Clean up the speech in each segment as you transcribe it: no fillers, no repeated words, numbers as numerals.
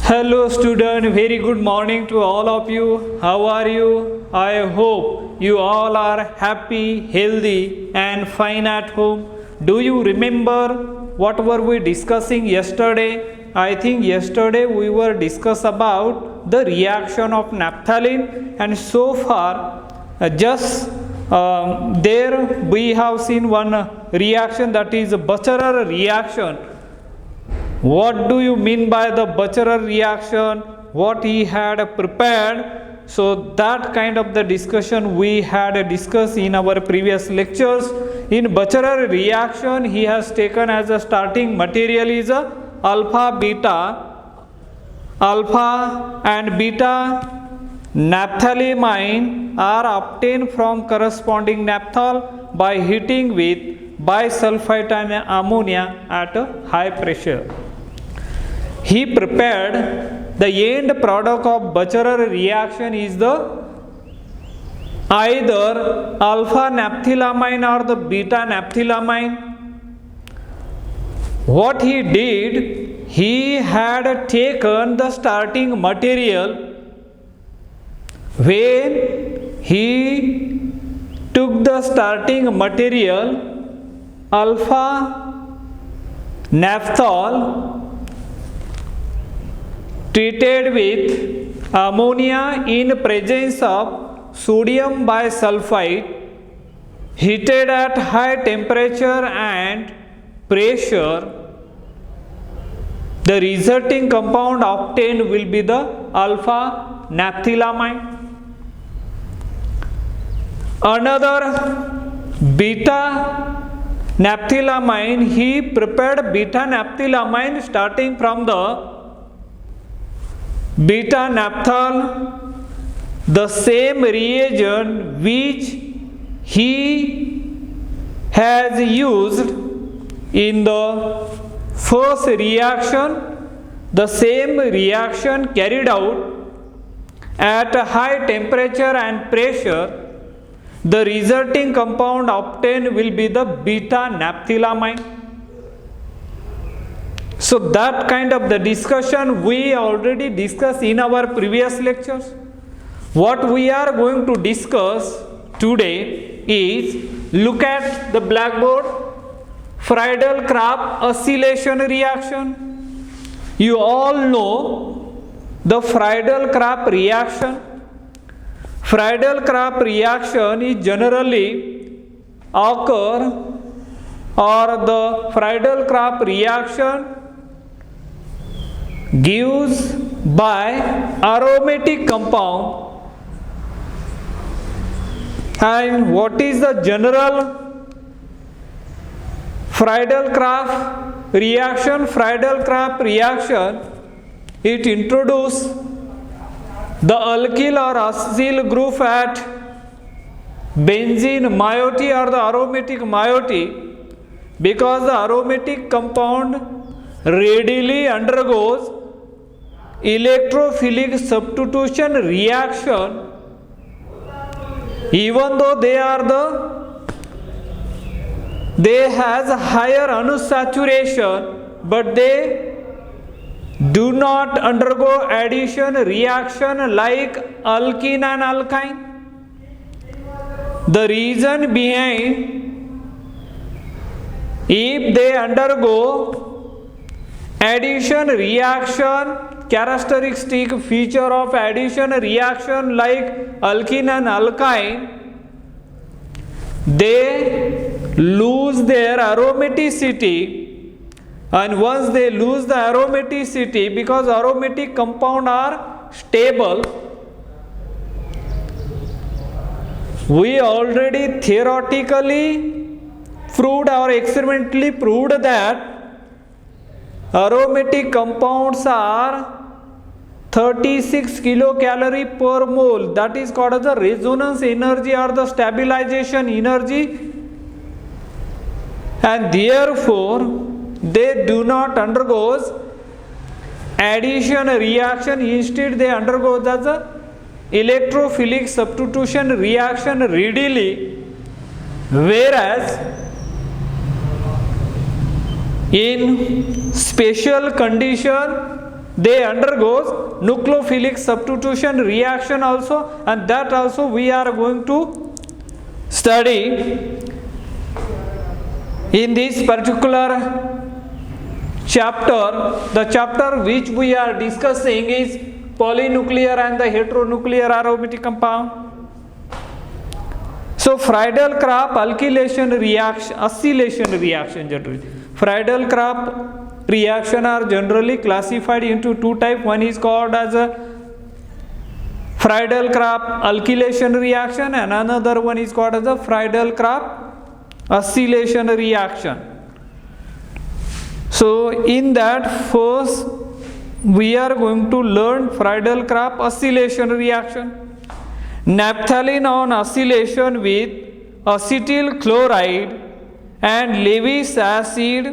Hello student, very good morning to all of you. How are you? I hope you all are happy, healthy and fine at home. Do you remember what were we discussing yesterday? I think yesterday we were discuss about the reaction of naphthalene, and so far there we have seen one reaction, that is Bucherer reaction. What do you mean by the Bucherer reaction? What he had prepared? So that kind of the discussion we had discussed in our previous lectures. In Bucherer reaction, he has taken as a starting material is a alpha and beta naphthalamine are obtained from corresponding naphthol by heating with bisulfite and ammonia at a high pressure. He prepared the end product of Bucherer reaction is the either alpha naphthylamine or the beta naphthylamine. What he did, he had taken the starting material. When he took the starting material alpha naphthol treated with ammonia in presence of sodium bisulfite, heated at high temperature and pressure, the resulting compound obtained will be the alpha naphthylamine. Another beta naphthylamine, he prepared beta naphthylamine starting from the beta naphthol, the same reagent which he has used in the first reaction, the same reaction carried out at a high temperature and pressure, the resulting compound obtained will be the beta naphthylamine. So that kind of the discussion we already discussed in our previous lectures. What we are going to discuss today is, look at the blackboard, Friedel-Crafts acylation reaction. You all know the Friedel-Crafts reaction. Friedel-Crafts reaction is generally occur, or the Friedel-Crafts reaction gives by aromatic compound. And what is the general Friedel-Crafts reaction? Friedel-Crafts reaction, it introduces the alkyl or acyl group at benzene moiety or the aromatic moiety, because the aromatic compound readily undergoes electrophilic substitution reaction, even though they has higher anosaturation, but they do not undergo addition reaction like alkene and alkyne. The reason behind, if they undergo addition reaction, characteristic feature of addition reaction like alkene and alkyne, they lose their aromaticity, and once they lose the aromaticity, because aromatic compound are stable, we already theoretically proved or experimentally proved that aromatic compounds are 36 kilocalorie per mole. That is called as the resonance energy or the stabilization energy, and therefore they do not undergo addition reaction. Instead they undergo the electrophilic substitution reaction readily, whereas in special condition they undergoes nucleophilic substitution reaction also, and that also we are going to study in this particular chapter. The chapter which we are discussing is polynuclear and the heteronuclear aromatic compound. So Friedel-Crafts acylation reaction generally. Friedel-Crafts reaction are generally classified into two types. One is called as a Friedel-Crafts alkylation reaction, and another one is called as a Friedel-Crafts acylation reaction. So in that first we are going to learn Friedel-Crafts acylation reaction. Naphthalene on acylation with acetyl chloride and Lewis acid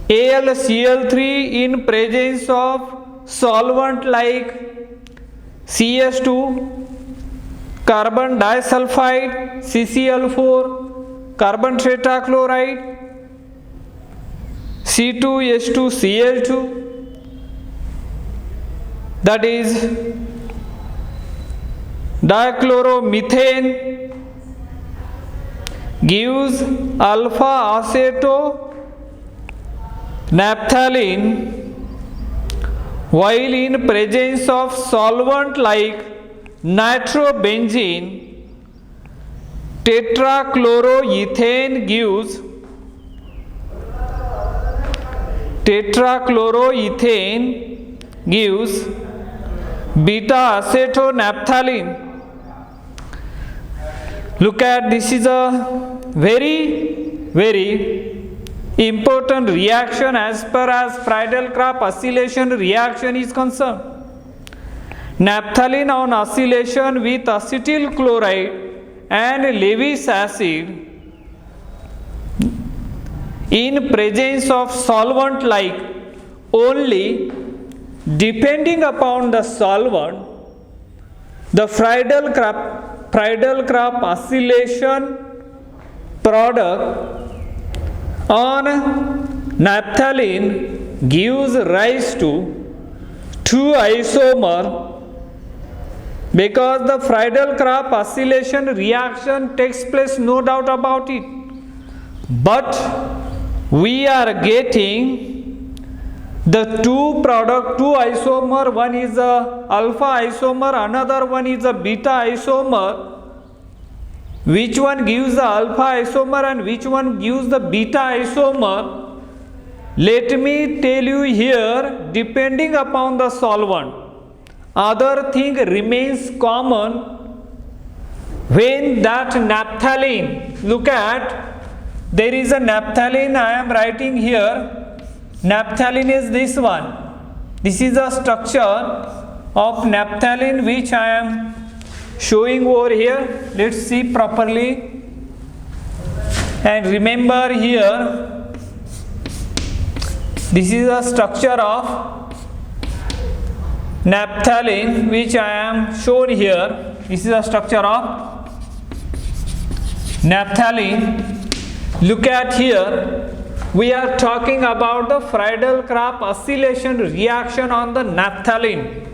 AlCl3 in presence of solvent like CS2, carbon disulfide, CCl4, carbon tetrachloride, C2H2Cl2, that is dichloromethane, gives alpha aceto naphthalene, while in presence of solvent like nitrobenzene, tetrachloroethane gives beta acetonaphthalene. Look at, this is a very important reaction as far as Friedel-Crafts acylation reaction is concerned. Naphthalene on acylation with acetyl chloride and Lewis acid in presence of solvent like, only depending upon the solvent, the Friedel-Crafts acylation product on naphthalene gives rise to two isomer, because the Friedel-Crafts acylation reaction takes place, no doubt about it. But we are getting the two isomer, one is a alpha isomer, another one is a beta isomer. Which one gives the alpha isomer and which one gives the beta isomer? Let me tell you here, depending upon the solvent. Other thing remains common when that naphthalene, look at, there is a naphthalene I am writing here. Naphthalene is this one. This is the structure of naphthalene which I am showing over here. Let's see properly. And remember here, this is the structure of naphthalene which I am shown here. This is the structure of naphthalene. Look at here. We are talking about the Friedel-Crafts acylation reaction on the naphthalene.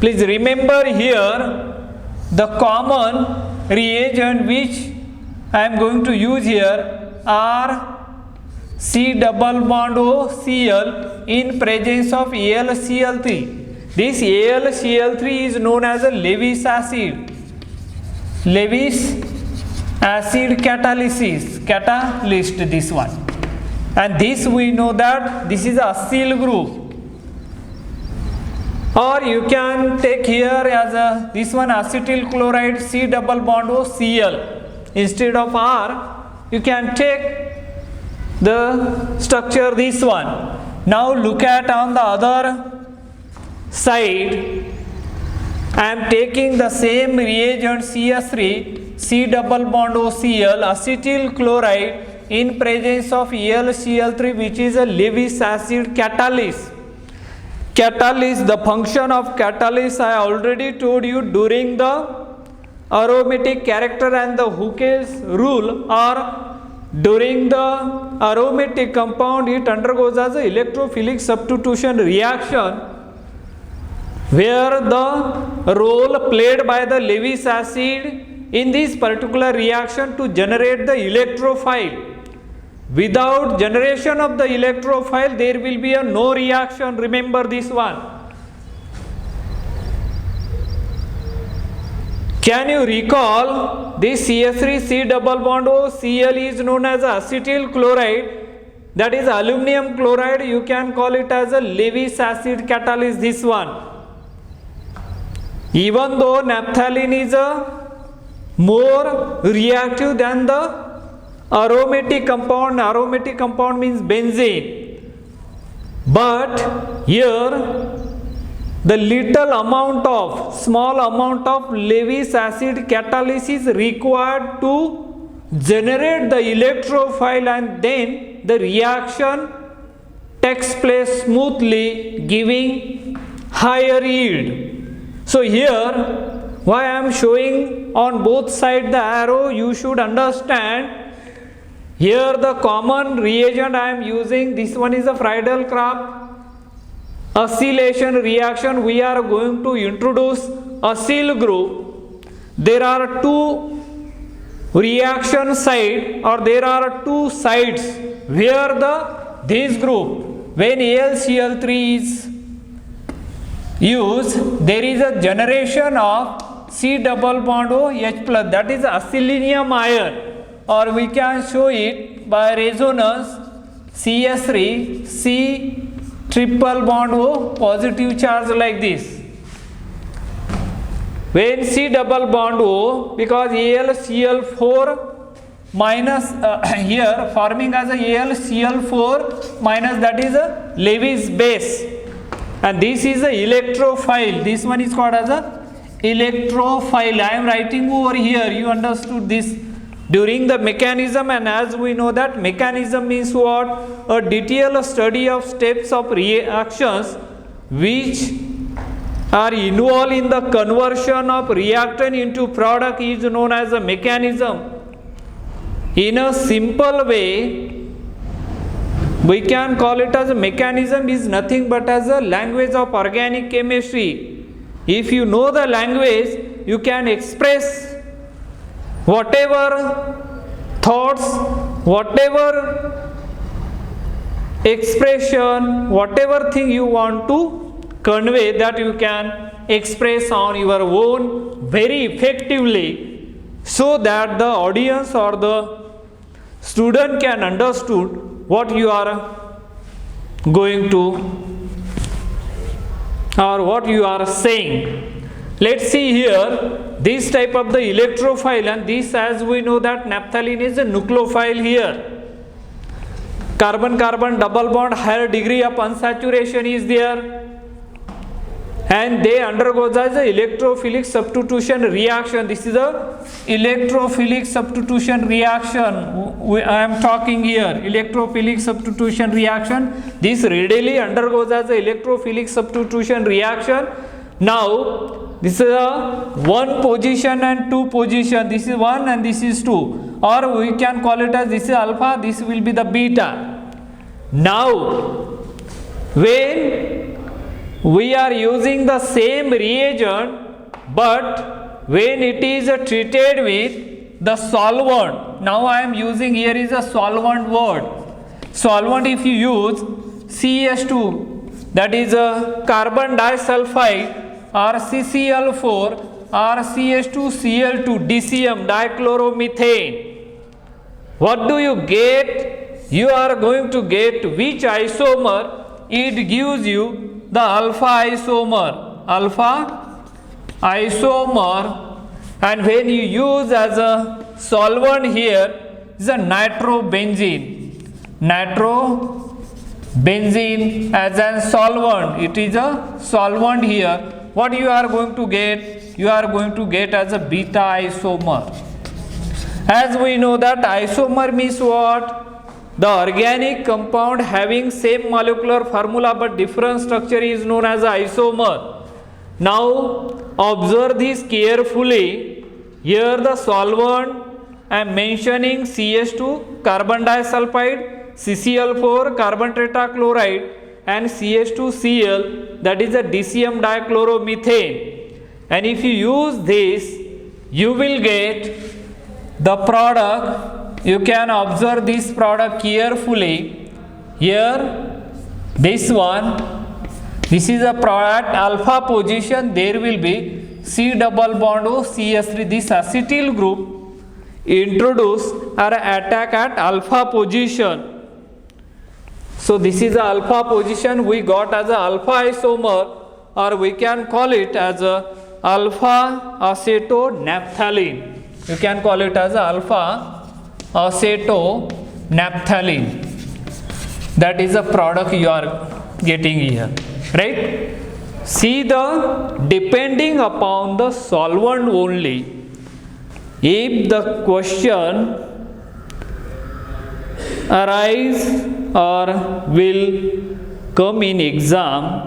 Please remember here, the common reagent which I am going to use here are C double bond O Cl in presence of AlCl3. This AlCl3 is known as a Lewis acid. Lewis acid catalyst, this one. And this we know that this is a acyl group. Or you can take here as a, this one acetyl chloride C double bond O Cl. Instead of R, you can take the structure this one. Now look at on the other side, I am taking the same reagent CS3, C double bond O Cl, acetyl chloride in presence of AlCl3, which is a Lewis acid catalyst. Catalyst, the function of catalyst I already told you during the aromatic character and the Hooke's rule, or during the aromatic compound it undergoes as a electrophilic substitution reaction, where the role played by the Lewis acid in this particular reaction to generate the electrophile. Without generation of the electrophile there will be a no reaction, remember this one. Can you recall this CH3 double bond O Cl is known as acetyl chloride, that is aluminum chloride, you can call it as a Lewis acid catalyst, this one. Even though naphthalene is a more reactive than the aromatic compound means benzene, but here the small amount of Lewis acid catalysis required to generate the electrophile, and then the reaction takes place smoothly, giving higher yield. So here why I am showing on both sides the arrow, you should understand. Here the common reagent I am using, this one is a Friedel-Crafts acylation reaction. We are going to introduce acyl group. There are two reaction side, or there are two sides where this group, when AlCl3 is used, there is a generation of C double bond O H plus, that is acylinium ion, or we can show it by resonance CS3 C triple bond O positive charge like this. When C double bond O, because AlCl4 minus here forming as a AlCl4 minus, that is a Lewis base, and this is a electrophile, this one is called as a electrophile. I am writing over here, you understood this during the mechanism, and as we know that mechanism means what? A detailed study of steps of reactions which are involved in the conversion of reactant into product is known as a mechanism. In a simple way, we can call it as a mechanism is nothing but as a language of organic chemistry. If you know the language, you can express whatever thoughts, whatever expression, whatever thing you want to convey, that you can express on your own very effectively, so that the audience or the student can understood what you are going to or what you are saying. Let's see here this type of the electrophile, and this, as we know that naphthalene is a nucleophile here. Carbon-carbon double bond, higher degree of unsaturation is there, and they undergo as a electrophilic substitution reaction. This is a electrophilic substitution reaction I am talking here, electrophilic substitution reaction. This readily undergoes as a electrophilic substitution reaction. Now this is a one position and two position, this is 1 and this is 2, or we can call it as this is alpha, this will be the beta. Now when we are using the same reagent, but when it is treated with the solvent, now I am using here is a solvent word. Solvent, if you use CH2, that is a carbon disulfide, or CCl4 or CH2Cl2 DCM, dichloromethane, what do you get? You are going to get which isomer? It gives you the alpha isomer, and when you use as a solvent here is a nitrobenzene as a solvent, it is a solvent here. What you are going to get? You are going to get as a beta isomer. As we know that isomer means what? The organic compound having same molecular formula but different structure is known as isomer. Now observe this carefully. Here the solvent I am mentioning CH2 carbon disulfide, CCl4 carbon tetrachloride and CH2Cl, that is a DCM dichloromethane. And if you use this, you will get the product. You can observe this product carefully. Here, this one, this is a product alpha position. There will be C double bond O CH3. This acetyl group introduce or attack at alpha position. So this is a alpha position we got as a alpha isomer, or we can call it as a alpha acetonaphthalene. You can call it as alpha acetonaphthalene. That is a product you are getting here, right? See, the depending upon the solvent only. If the question arise or will come in exam,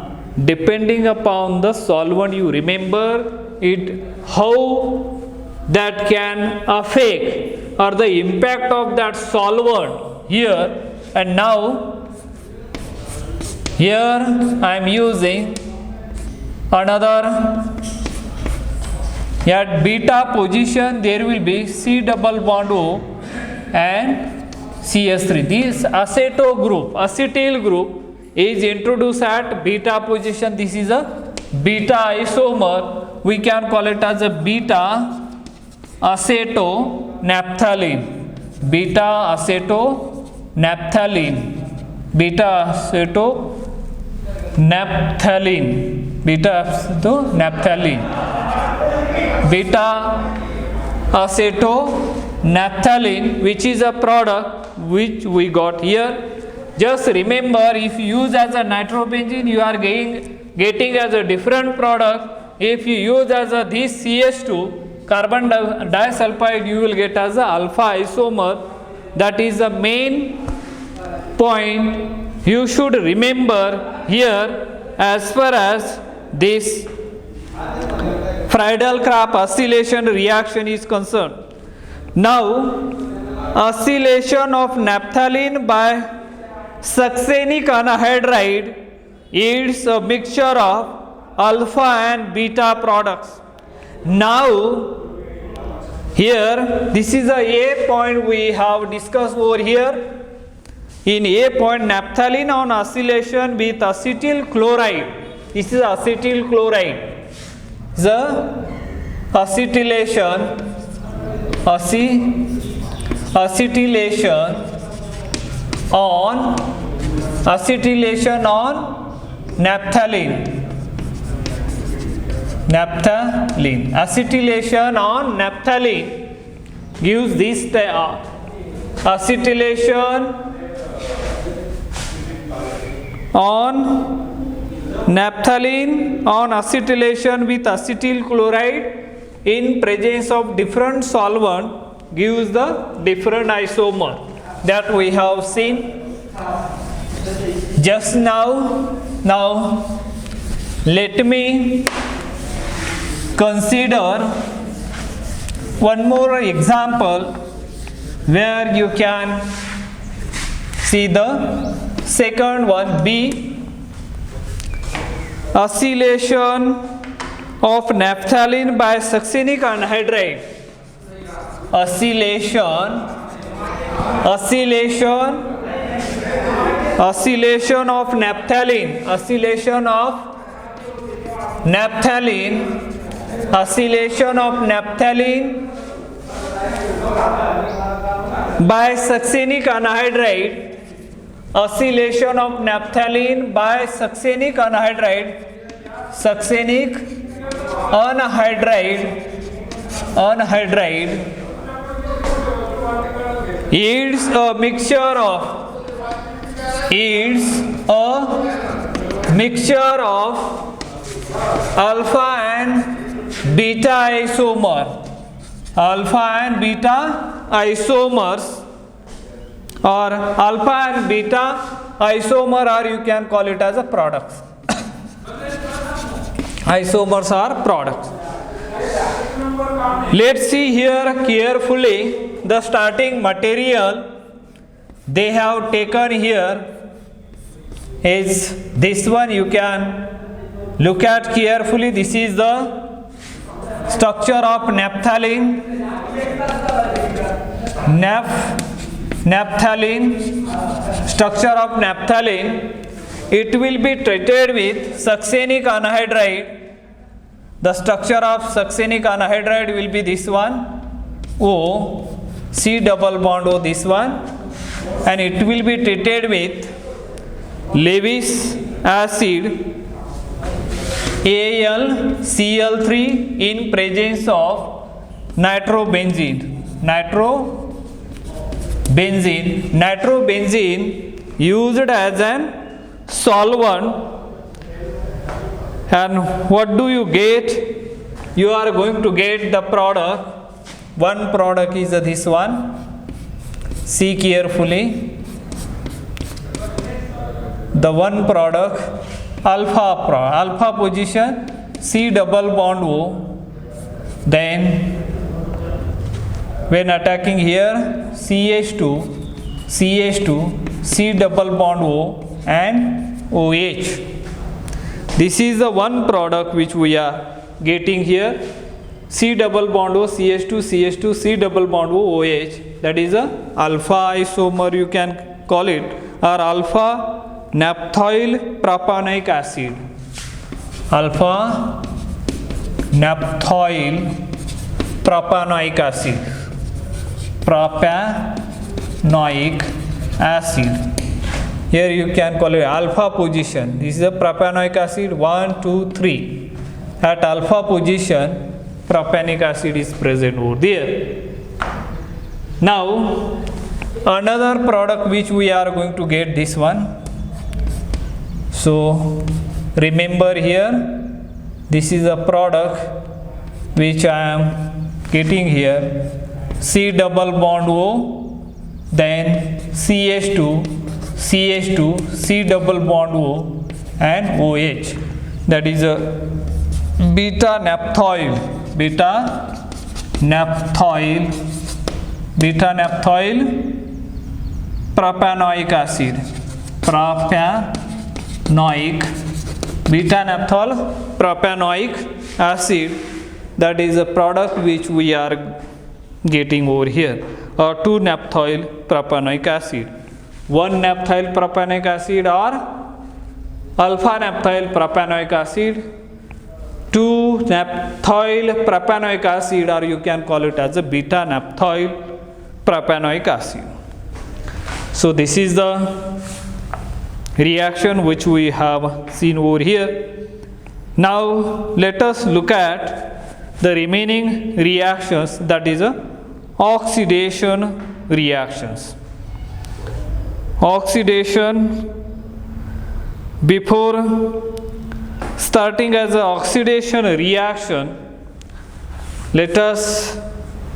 depending upon the solvent, you remember it, how that can affect or the impact of that solvent here. And now here I am using another. At beta position there will be C double bond O and CH3. This acetyl group is introduced at beta position. This is a beta isomer. We can call it as a beta acetonaphthalene. Beta acetonaphthalene. Beta acetonaphthalene. Beta acetonaphthalene. Beta acetonaphthalene, which is a product which we got here. Just remember, if you use as a nitrobenzene, you are getting as a different product. If you use as a this CH2 carbon disulfide, you will get as a alpha isomer. That is the main point you should remember here as far as this Friedel-Crafts acylation reaction is concerned. Now, acylation of naphthalene by succinic anhydride yields a mixture of alpha and beta products. Now, here, this is a point we have discussed over here. In A point, naphthalene on acylation with acetyl chloride. This is acetyl chloride. The acetylation on naphthalene. Acetylation on naphthalene gives this acetylation on naphthalene on acetylation with acetyl chloride in presence of different solvent gives the different isomer that we have seen just now. Now let me consider one more example where you can see the second one, B. Acylation of naphthalene by succinic anhydride. Acylation of naphthalene. Acylation of naphthalene by succinic anhydride. Acylation of naphthalene by succinic anhydride yields a mixture of alpha and beta isomers. Or alpha and beta isomer, or you can call it as a products. Isomers are products. Let's see here carefully. the starting material they have taken here is this one. You can look at carefully. This is the structure of naphthalene. Naphthalene, structure of naphthalene. It will be treated with succinic anhydride. The structure of succinic anhydride will be this one, O, C double bond O, this one, and it will be treated with Lewis acid, AlCl3 in presence of nitrobenzene. Nitrobenzene used as an solvent, and what do you get? You are going to get the product. One product is this one. See carefully. The one product, alpha position, C double bond O. Then when attacking here, CH2, C double bond O and OH. This is the one product which we are getting here. C double bond O, CH2, C double bond O, OH. That is a alpha isomer, you can call it, or alpha naphthyl propanoic acid. Alpha naphthyl propanoic acid. Propanoic acid. Here you can call it alpha position. This is a propanoic acid 1, 2, 3. At alpha position, propanonic acid is present over there. Now, another product which we are going to get, this one. So, remember here, this is a product which I am getting here. C double bond O, then CH2, C double bond O and OH. That is a beta naphthyl propanoic acid. Beta naphthyl propanoic acid. That is a product which we are getting over here, or 2 naphthyl propanoic acid. 1 naphthyl propanoic acid or alpha naphthyl propanoic acid, 2 naphthyl propanoic acid, or you can call it as a beta naphthyl propanoic acid. So this is the reaction which we have seen over here. Now let us look at the remaining reactions, that is oxidation reactions. Oxidation, before starting as an oxidation reaction, let us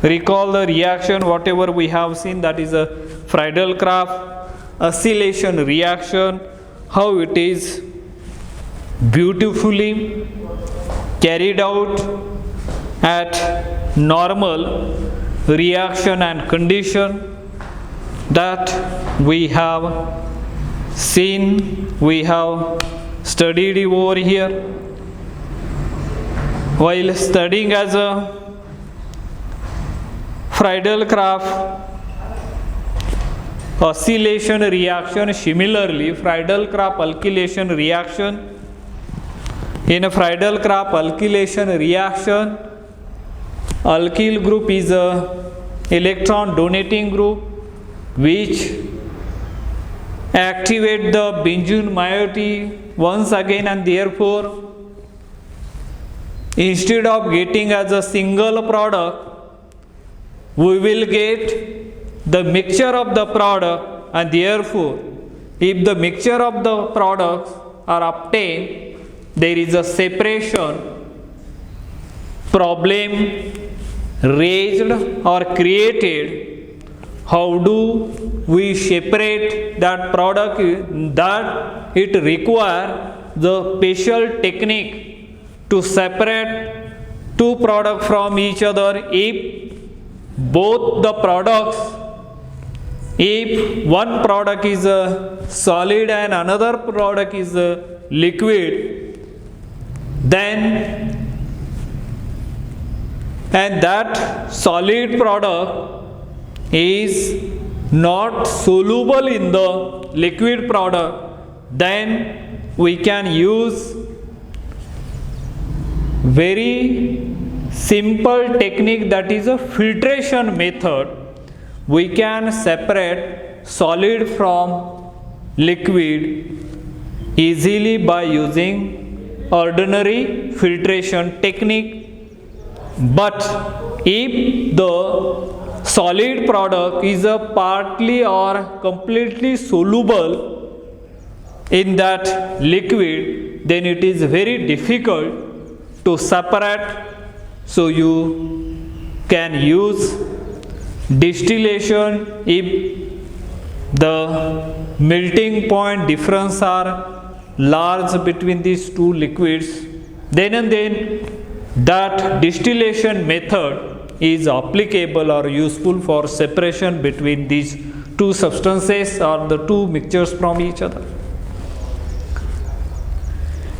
recall the reaction whatever we have seen, that is a Friedel-Crafts acylation reaction, how it is beautifully carried out at normal reaction and condition that we have seen, we have studied over here. While studying as a Friedel-Crafts acylation reaction, similarly Friedel-Crafts alkylation reaction. In a Friedel-Crafts alkylation reaction, alkyl group is a electron donating group which activate the benzene moiety once again, and therefore instead of getting as a single product, we will get the mixture of the product, and therefore if the mixture of the products are obtained, there is a separation problem raised or created. How do we separate that product? That it require the special technique to separate two products from each other. If both the products, if one product is a solid and another product is a liquid, then and that solid product is not soluble in the liquid product, then we can use very simple technique, that is a filtration method. We can separate solid from liquid easily by using ordinary filtration technique. But if the solid product is a partly or completely soluble in that liquid, then it is very difficult to separate. So you can use distillation if the melting point difference are large between these two liquids. Then and then that distillation method is applicable or useful for separation between these two substances or the two mixtures from each other.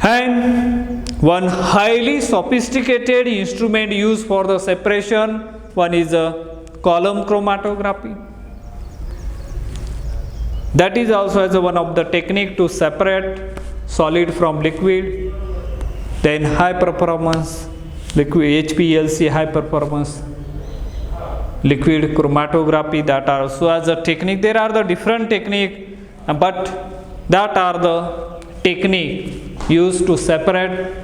And one highly sophisticated instrument used for the separation, one is a column chromatography. That is also as one of the technique to separate solid from liquid. Then high performance liquid HPLC, high performance liquid chromatography, that are also as a technique. There are the different technique, but that are the technique used to separate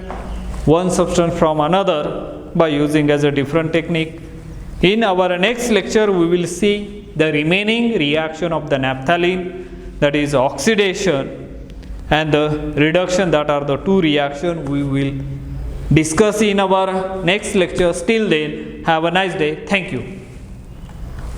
one substance from another by using as a different technique. In our next lecture we will see the remaining reaction of the naphthalene, that is oxidation and the reduction, that are the two reactions we will discuss in our next lecture. Till then, have a nice day. Thank you.